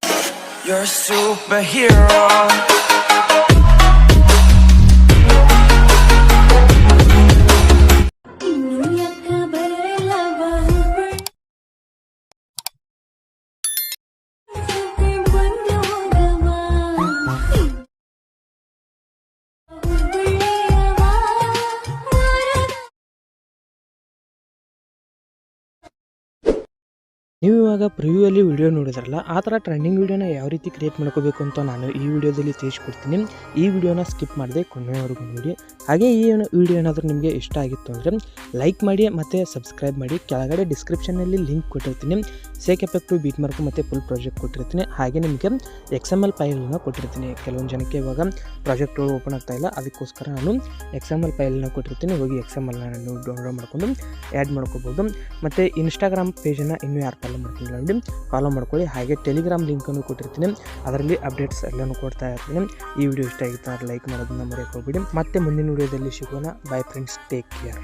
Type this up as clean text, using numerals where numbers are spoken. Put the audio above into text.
You're a superhero. ನೀವು ಇವಾಗ ಪ್ರಿವ್ಯೂಯಲ್ಲಿ video ನೋಡಿದ್ರಲ್ಲ, ಆ ಥರ ಟ್ರೆಂಡಿಂಗ್ ವಿಡಿಯೋನ ಯಾವ ರೀತಿ ಕ್ರಿಯೇಟ್ ಮಾಡ್ಕೋಬೇಕು ಅಂತ ನಾನು ಈ ವಿಡಿಯೋದಲ್ಲಿ ತಿಳಿಸ್ಕೊಡ್ತೀನಿ. ಈ ವಿಡಿಯೋನ ಸ್ಕಿಪ್ ಮಾಡದೆ ಕೊನೆಯವರೆಗೂ ನೋಡಿ. ಹಾಗೆ ಈ ವಿಡಿಯೋ ಏನಾದರೂ ನಿಮಗೆ ಇಷ್ಟ ಆಗಿತ್ತು ಅಂದರೆ ಲೈಕ್ ಮಾಡಿ ಮತ್ತು ಸಬ್ಸ್ಕ್ರೈಬ್ ಮಾಡಿ. ಕೆಳಗಡೆ ಡಿಸ್ಕ್ರಿಪ್ಷನಲ್ಲಿ ಲಿಂಕ್ ಕೊಟ್ಟಿರ್ತೀನಿ. ಸೇಕ್ ಎಫೆಕ್ಟು, ಬೀಟ್ ಮಾರ್ಕು ಮತ್ತು ಫುಲ್ ಪ್ರಾಜೆಕ್ಟ್ ಕೊಟ್ಟಿರ್ತೀನಿ. ಹಾಗೆ ನಿಮಗೆ XML ಫೈಲನ್ನು ಕೊಟ್ಟಿರ್ತೀನಿ. ಕೆಲವೊಂದು ಜನಕ್ಕೆ ಇವಾಗ ಪ್ರಾಜೆಕ್ಟ್ಗಳು ಓಪನ್ ಆಗ್ತಾ ಇಲ್ಲ, ಅದಕ್ಕೋಸ್ಕರ ನಾನು XML ಫೈಲನ್ನು ಕೊಟ್ಟಿರ್ತೀನಿ. ಹೋಗಿ XMLನ ನೀವು ಡೌನ್ಲೋಡ್ ಮಾಡ್ಕೊಂಡು ಆ್ಯಡ್ ಮಾಡ್ಕೋಬೋದು. ಮತ್ತು ಇನ್ಸ್ಟಾಗ್ರಾಮ್ ಪೇಜನ್ನು ಇನ್ನೂ ಯಾರು ಫಾಲೋ ಮಾಡ್ಕೊಂಡಿಲ್ಲ ನೋಡಿ, ಫಾಲೋ ಮಾಡ್ಕೊಳ್ಳಿ. ಹಾಗೆ ಟೆಲಿಗ್ರಾಮ್ ಲಿಂಕನ್ನು ಕೊಟ್ಟಿರ್ತೀನಿ, ಅದರಲ್ಲಿ ಅಪ್ಡೇಟ್ಸ್ ಎಲ್ಲನೂ ಕೊಡ್ತಾ ಇರ್ತೀನಿ. ಈ ವಿಡಿಯೋ ಇಷ್ಟ ಆಗಿತ್ತು ಲೈಕ್ ಮಾಡೋದನ್ನ ಮರೆಯೋಕೆ ಹೋಗ್ಬಿಡಿ. ಮತ್ತೆ ಮುಂದಿನ ವಿಡಿಯೋದಲ್ಲಿ ಸಿಗೋಣ. By friends, take care.